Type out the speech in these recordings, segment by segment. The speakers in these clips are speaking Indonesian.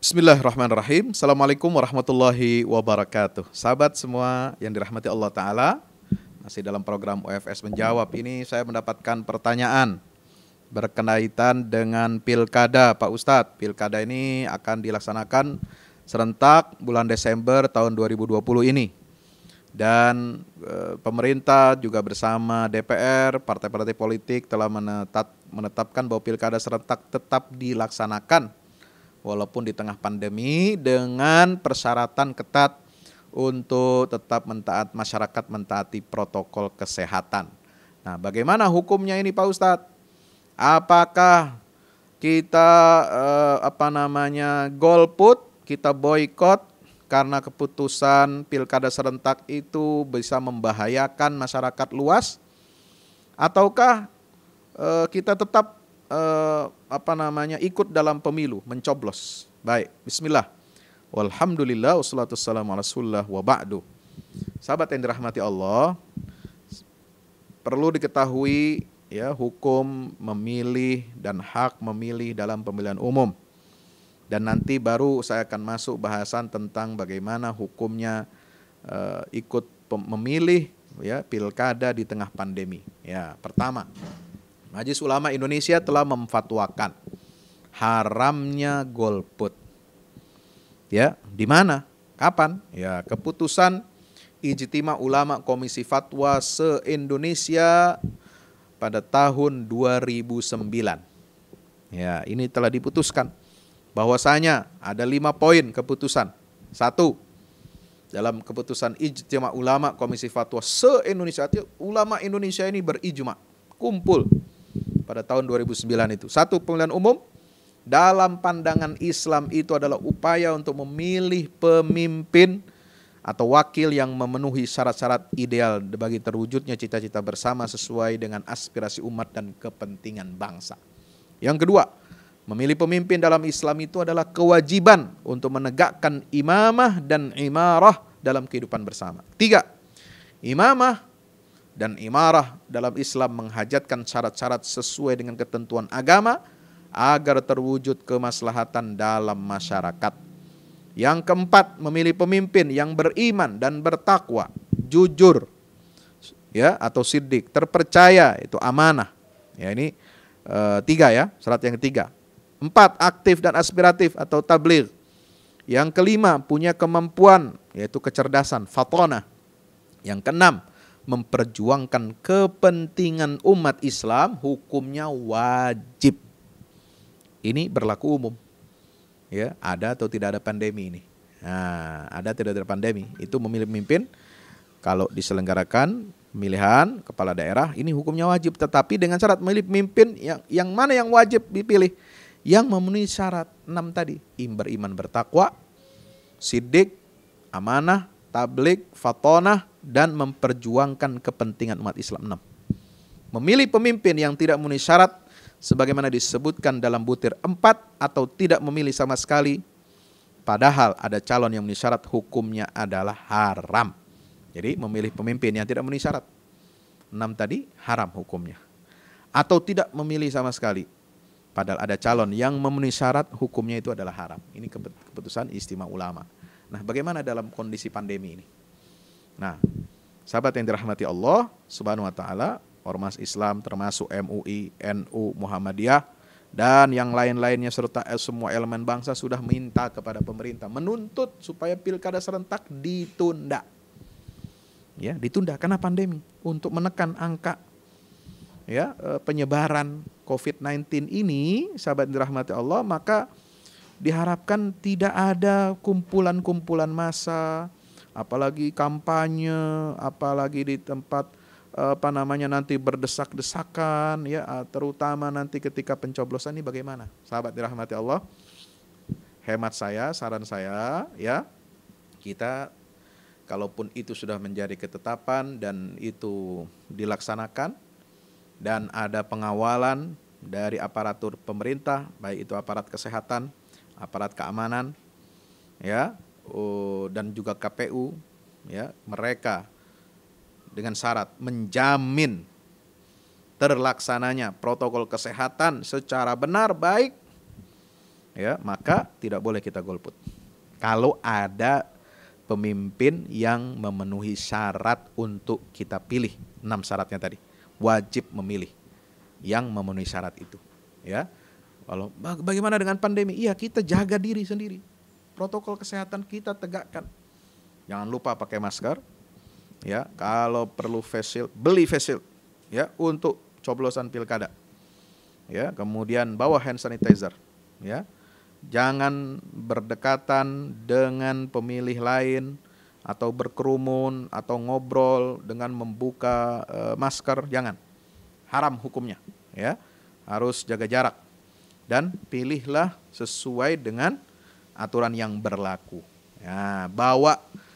Bismillahirrahmanirrahim. Assalamualaikum warahmatullahi wabarakatuh. Sahabat semua yang dirahmati Allah Ta'ala, masih dalam program OFS Menjawab ini saya mendapatkan pertanyaan berkaitan dengan pilkada, Pak Ustadz. Pilkada ini akan dilaksanakan serentak bulan Desember tahun 2020 ini. Dan pemerintah juga bersama DPR, partai-partai politik telah menetapkan bahwa pilkada serentak tetap dilaksanakan walaupun di tengah pandemi dengan persyaratan ketat untuk tetap masyarakat mentaati protokol kesehatan. Nah, bagaimana hukumnya ini Pak Ustadz? Apakah kita golput, kita boykot karena keputusan pilkada serentak itu bisa membahayakan masyarakat luas? Ataukah kita tetap ikut dalam pemilu, mencoblos? Baik, bismillah. Walhamdulillah wassalatu wassalamu ala rasulillah wa ba'du. Sahabat yang dirahmati Allah, perlu diketahui ya hukum memilih dan hak memilih dalam pemilihan umum. Dan nanti baru saya akan masuk bahasan tentang bagaimana hukumnya ikut memilih ya pilkada di tengah pandemi. Ya, pertama, Majelis Ulama Indonesia telah memfatwakan haramnya golput. Ya, di mana? Kapan? Ya, keputusan Ijtima Ulama Komisi Fatwa se-Indonesia pada tahun 2009. Ya, ini telah diputuskan bahwasanya ada 5 poin keputusan. 1. Dalam keputusan Ijtima Ulama Komisi Fatwa se-Indonesia, ulama Indonesia ini berijma, kumpul pada tahun 2009 itu. 1. Pemilihan umum dalam pandangan Islam itu adalah upaya untuk memilih pemimpin atau wakil yang memenuhi syarat-syarat ideal bagi terwujudnya cita-cita bersama sesuai dengan aspirasi umat dan kepentingan bangsa. Yang kedua, memilih pemimpin dalam Islam itu adalah kewajiban untuk menegakkan imamah dan imarah dalam kehidupan bersama. 3. Imamah dan imarah dalam Islam menghajatkan syarat-syarat sesuai dengan ketentuan agama agar terwujud kemaslahatan dalam masyarakat. Yang keempat, memilih pemimpin yang beriman dan bertakwa, jujur ya atau siddiq, terpercaya, itu amanah. Ya, ini 3 ya, syarat yang ketiga. 4, aktif dan aspiratif atau tabligh. Yang kelima, punya kemampuan yaitu kecerdasan, fatonah. Yang keenam, memperjuangkan kepentingan umat Islam, hukumnya wajib. Ini berlaku umum. Ya, ada atau tidak ada pandemi ini. Nah, ada tidak ada pandemi, itu memilih pemimpin kalau diselenggarakan pemilihan kepala daerah ini hukumnya wajib, tetapi dengan syarat memilih pemimpin yang mana yang wajib dipilih? Yang memenuhi syarat 6 tadi, beriman bertakwa, siddiq, amanah, tabligh, fatonah, dan memperjuangkan kepentingan umat Islam. 6. Memilih pemimpin yang tidak memenuhi syarat sebagaimana disebutkan dalam butir 4 atau tidak memilih sama sekali padahal ada calon yang memenuhi syarat, hukumnya adalah haram. Jadi memilih pemimpin yang tidak memenuhi syarat 6 tadi haram hukumnya. Atau tidak memilih sama sekali padahal ada calon yang memenuhi syarat, hukumnya itu adalah haram. Ini keputusan Ijtima Ulama. Nah, bagaimana dalam kondisi pandemi ini? Nah, sahabat yang dirahmati Allah Subhanahu wa taala, ormas Islam termasuk MUI, NU, Muhammadiyah dan yang lain-lainnya serta semua elemen bangsa sudah minta kepada pemerintah menuntut supaya pilkada serentak ditunda. Ya, ditunda karena pandemi untuk menekan angka ya penyebaran COVID-19 ini, sahabat yang dirahmati Allah, maka diharapkan tidak ada kumpulan-kumpulan massa, apalagi kampanye, apalagi di tempat nanti berdesak-desakan ya, terutama nanti ketika pencoblosan. Ini bagaimana? Sahabat dirahmati Allah, hemat saya, saran saya ya, kita kalaupun itu sudah menjadi ketetapan dan itu dilaksanakan dan ada pengawalan dari aparatur pemerintah, baik itu aparat kesehatan, aparat keamanan ya, dan juga KPU ya, mereka dengan syarat menjamin terlaksananya protokol kesehatan secara benar, baik ya, maka tidak boleh kita golput. Kalau ada pemimpin yang memenuhi syarat untuk kita pilih, 6 syaratnya tadi, wajib memilih yang memenuhi syarat itu, ya. Kalau bagaimana dengan pandemi? Iya, kita jaga diri sendiri. Protokol kesehatan kita tegakkan. Jangan lupa pakai masker, ya. Kalau perlu face shield, beli face shield, ya, untuk coblosan pilkada. Ya, kemudian bawa hand sanitizer, ya. Jangan berdekatan dengan pemilih lain atau berkerumun atau ngobrol dengan membuka masker, jangan. Haram hukumnya, ya. Harus jaga jarak. Dan pilihlah sesuai dengan aturan yang berlaku. Ya,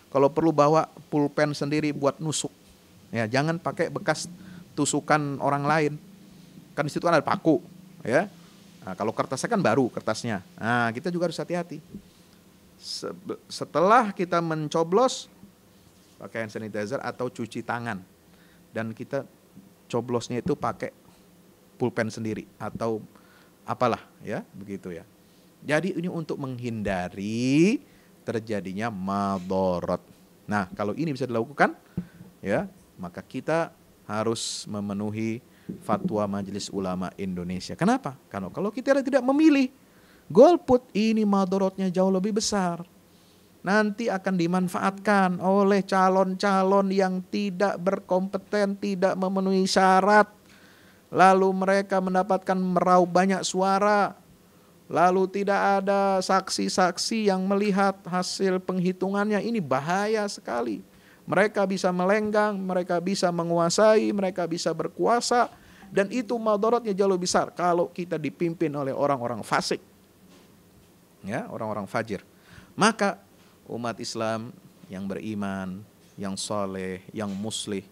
kalau perlu bawa pulpen sendiri buat nusuk. Ya, jangan pakai bekas tusukan orang lain. Kan di situ kan ada paku, ya. Nah, kalau kertasnya kan baru kertasnya. Nah, kita juga harus hati-hati. Setelah kita mencoblos, pakai hand sanitizer atau cuci tangan. Dan kita coblosnya itu pakai pulpen sendiri atau apalah, ya, begitu ya. Jadi ini untuk menghindari terjadinya madorot. Nah, kalau ini bisa dilakukan, ya, maka kita harus memenuhi fatwa Majelis Ulama Indonesia. Kenapa? Karena kalau kita tidak memilih, golput, ini madorotnya jauh lebih besar. Nanti akan dimanfaatkan oleh calon-calon yang tidak berkompeten, tidak memenuhi syarat. Lalu mereka mendapatkan meraup banyak suara. Lalu tidak ada saksi-saksi yang melihat hasil penghitungannya. Ini bahaya sekali. Mereka bisa melenggang, mereka bisa menguasai, mereka bisa berkuasa. Dan itu madorotnya jauh lebih besar kalau kita dipimpin oleh orang-orang fasik, ya, orang-orang fajir. Maka umat Islam yang beriman, yang soleh, yang muslih,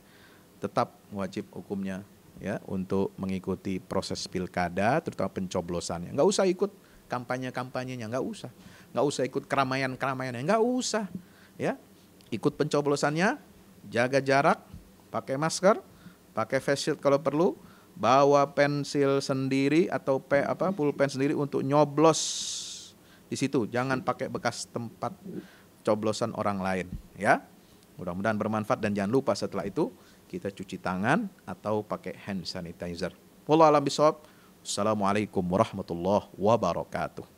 tetap wajib hukumnya, ya, untuk mengikuti proses pilkada, terutama pencoblosannya. Nggak usah ikut kampanye-kampanyenya, nggak usah ikut keramaian-keramaiannya, nggak usah, ya. Ikut pencoblosannya, jaga jarak, pakai masker, pakai face shield kalau perlu, bawa pensil sendiri atau pulpen sendiri untuk nyoblos di situ. Jangan pakai bekas tempat coblosan orang lain, ya. Mudah-mudahan bermanfaat dan jangan lupa setelah itu kita cuci tangan atau pakai hand sanitizer. Wallahu a'lam bishawab. Assalamualaikum warahmatullahi wabarakatuh.